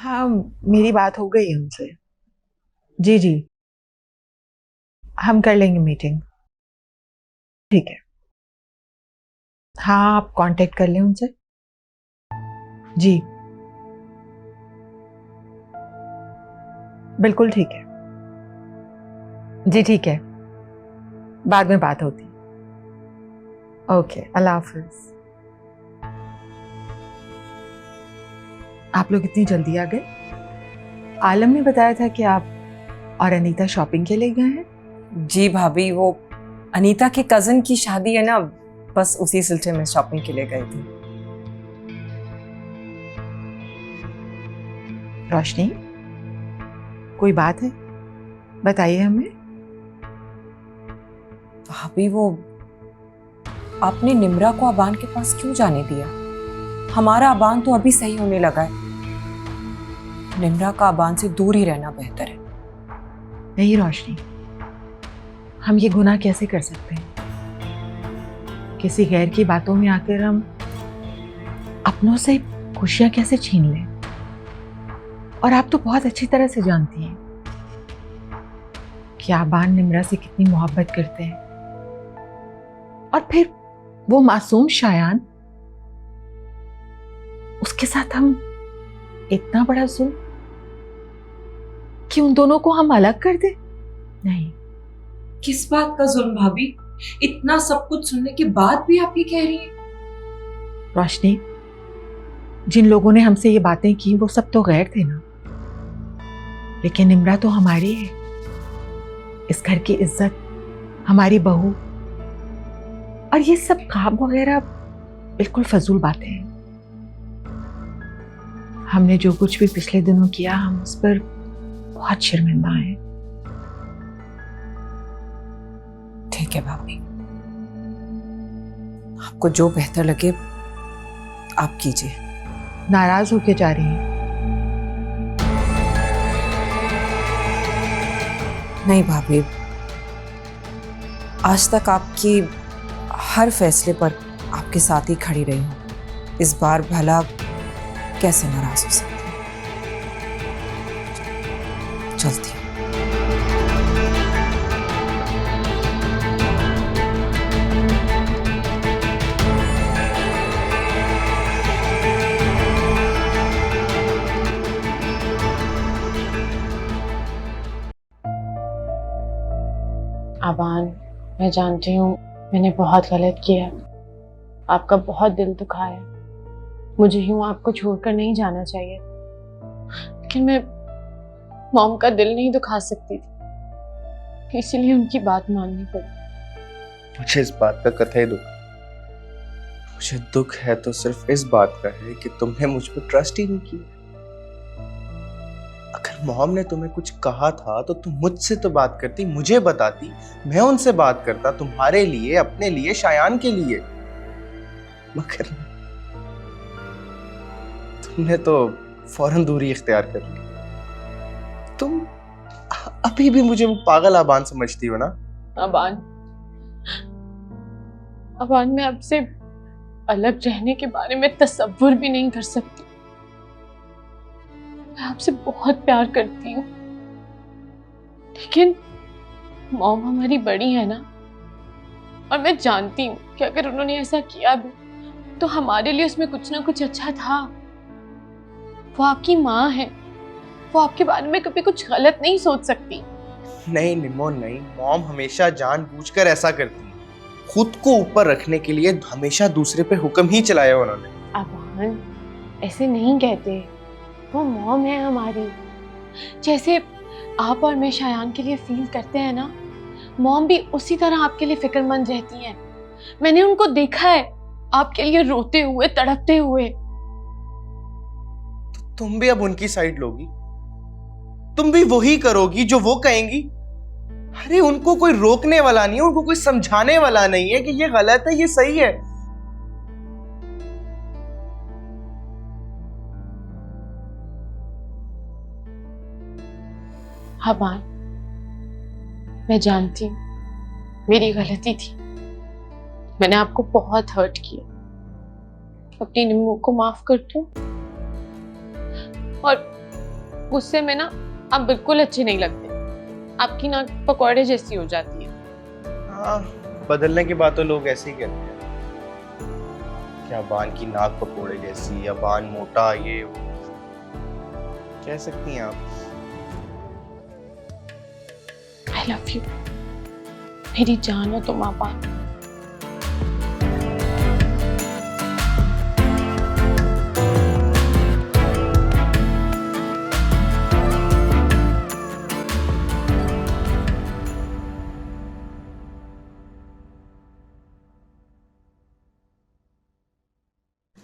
हाँ, मेरी बात हो गई है उनसे। जी जी, हम कर लेंगे मीटिंग। ठीक है। हाँ, आप कांटेक्ट कर लें उनसे। जी, बिल्कुल ठीक है। जी ठीक है, बाद में बात होती। ओके, अल्लाह हाफिज। आप लोग इतनी जल्दी आ गए? आलम ने बताया था कि आप और अनीता शॉपिंग के लिए गए हैं। जी भाभी, वो अनीता के कजन की शादी है ना, बस उसी सिलसिले में शॉपिंग के लिए गई थी। रोशनी, कोई बात है? बताइए हमें। भाभी, वो आपने निम्रा को अबान के पास क्यों जाने दिया? हमारा अबान तो अभी सही होने लगा है। निम्रा का अबान से दूर ही रहना बेहतर है। नहीं रोशनी, हम ये गुनाह कैसे कर सकते हैं? किसी गैर की बातों में आकर हम अपनों से खुशियां कैसे छीन लें? और आप तो बहुत अच्छी तरह से जानती हैं कि आबान निम्रा से कितनी मोहब्बत करते हैं। और फिर वो मासूम शायान, उसके साथ हम इतना बड़ा जुल्म कि उन दोनों को हम अलग कर दें? नहीं। किस बात का जुल्म भाभी? इतना सब कुछ सुनने के बाद भी आप ये कह रही हैं? रोशनी, जिन लोगों ने हमसे ये बातें की वो सब तो गैर थे ना, लेकिन निम्रा तो हमारी है। इस घर की इज्जत, हमारी बहू। और ये सब ख्वाब वगैरह बिल्कुल फजूल बातें हैं। हमने जो कुछ भी पिछले दिनों किया, हम उस पर बहुत शर्मिंदा हैं। ठीक है भाभी, आपको जो बेहतर लगे आप कीजिए। नाराज होके जा रही हैं? नहीं भाभी, आज तक आपकी हर फैसले पर आपके साथ ही खड़ी रही हूं। इस बार भला कैसे नाराज हो सकती हूँ? चलती हूँ। आबान, मैं जानती हूँ मैंने बहुत गलत किया, आपका बहुत दिल दुखाया। मुझे यूं आपको छोड़कर नहीं जाना चाहिए, लेकिन मैं मॉम का दिल नहीं दुखा सकती थी, इसीलिए उनकी बात माननी पड़ी। मुझे इस बात का कतई दुख है। मुझे दुख है तो सिर्फ इस बात का है कि तुमने मुझ पर ट्रस्ट ही नहीं किया। अगर मॉम ने तुम्हें कुछ कहा था तो तुम मुझसे तो बात करती, मुझे बताती, मैं उनसे बात करता, तुम्हारे लिए, अपने लिए, शायान के लिए। मगर तुमने तो फौरन दूरी इख्तियार कर ली। तुम अभी भी मुझे पागल आबान समझती हो ना? आबान, आबान, मैं आपसे अलग रहने के बारे में तसव्वुर भी नहीं कर सकती। मैं आपसे बहुत प्यार करती हूँ, लेकिन मॉम हमारी बड़ी है ना, और मैं जानती हूँ कि अगर उन्होंने ऐसा किया भी तो हमारे लिए उसमें कुछ ना कुछ अच्छा था। वो आपकी माँ है, वो आपके बारे में कभी कुछ गलत नहीं सोच सकती। नहीं निमो नहीं, मॉम हमेशा जानबूझकर ऐसा करती है। खुद को ऊपर रखने के लिए हमेशा दूसरे पे हुक्म ही चलाया उन्होंने। अबान, ऐसे नहीं कहते, वो मॉम है हमारी। जैसे आप और मैं शायान के लिए फील करते हैं ना, मॉम भी उसी तरह आपके लिए फिक्रमंद रहती हैं। मैंने उनको देखा है आपके लिए रोते हुए, तड़पते हुए। तो तुम भी अब उनकी साइड लोगी? तुम भी वही करोगी जो वो कहेंगी? अरे उनको कोई रोकने वाला नहीं है, उनको कोई समझाने वाला नहीं है कि ये गलत है, ये सही है। अबान, मैं जानती हूँ मेरी गलती थी, मैंने आपको बहुत हर्ट किया। अपनी निम्मू को माफ कर दो और गुस्से में ना आप बिल्कुल अच्छे नहीं लगते। आपकी नाक पकौड़े जैसी हो जाती है। हाँ, बदलने की बात तो लोग ऐसे ही कहते हैं। क्या बान की नाक पकोड़े जैसी, या बान मोटा, ये वो। कह सकती हैं आप। आई लव यू, मेरी जान हो तुम आबान।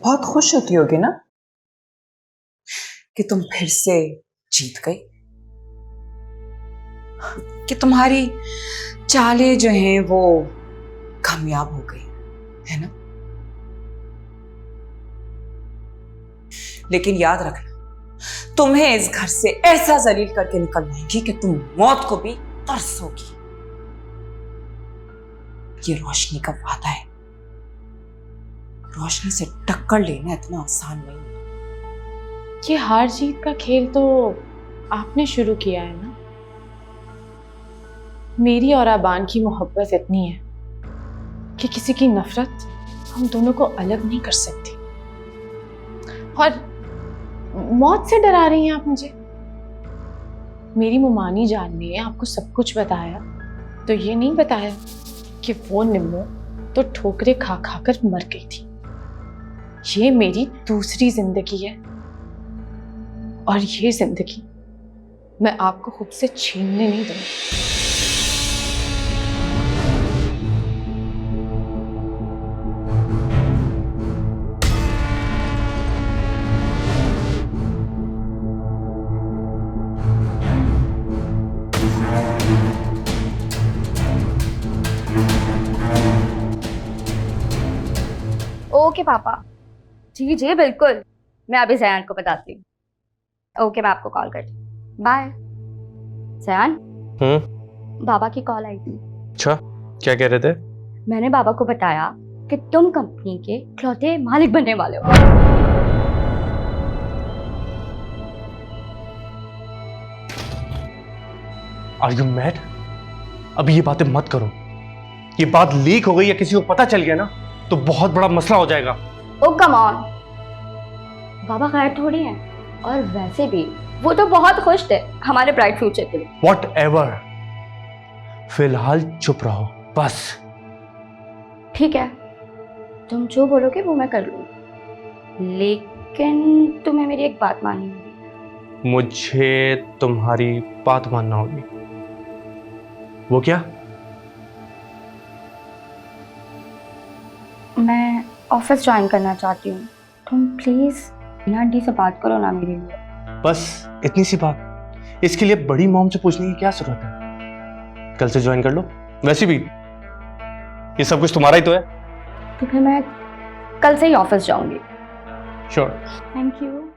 बहुत खुश होती होगी ना कि तुम फिर से जीत गई, कि तुम्हारी चालें जो हैं वो कामयाब हो गई, है ना? लेकिन याद रखना, तुम्हें इस घर से ऐसा जलील करके निकलना है कि तुम मौत को भी तरसोगी। ये रोशनी का वादा है। रोशनी से टक्कर लेना इतना आसान नहीं है। ये हार जीत का खेल तो आपने शुरू किया है ना। मेरी और आबान की मोहब्बत इतनी है कि किसी की नफरत हम दोनों को अलग नहीं कर सकती। और मौत से डरा रही हैं आप मुझे? मेरी मुमानी जान ने आपको सब कुछ बताया तो ये नहीं बताया कि वो निम्मो तो ठोकरे खा खा कर मर गई थी। ये मेरी दूसरी जिंदगी है और ये जिंदगी मैं आपको खुद से छीनने नहीं दूंगी। ओके पापा, जी जी बिल्कुल, मैं अभी जयान को बताती हूँ। ओके, मैं आपको कॉल करती हूँ। बाय। जयान, बाबा की कॉल आई थी। अच्छा, क्या कह रहे थे? मैंने बाबा को बताया कि तुम कंपनी के इकलौते मालिक बनने वाले हो। Are you mad? अभी ये बातें मत करो। ये बात लीक हो गई या किसी को पता चल गया ना तो बहुत बड़ा मसला हो जाएगा। ओ कम ऑन, बाबा गैर थोड़ी हैं, और वैसे भी वो तो बहुत खुश थे हमारे ब्राइट फ्यूचर के लिए। वॉट एवर, फिलहाल चुप रहो बस। ठीक है, तुम जो बोलोगे वो मैं कर लूंगी, लेकिन तुम्हें मेरी एक बात माननी होगी। मुझे तुम्हारी बात मानना होगी। वो क्या? मैं ऑफिस ज्वाइन करना चाहती हूँ। तुम प्लीज बिना आंटी से बात करो ना मेरे लिए। बस इतनी सी बात? इसके लिए बड़ी मॉम से पूछने की क्या जरूरत है? कल से ज्वाइन कर लो। वैसे भी ये सब कुछ तुम्हारा ही तो है। तो फिर मैं कल से ही ऑफिस जाऊंगी। श्योर। Thank you.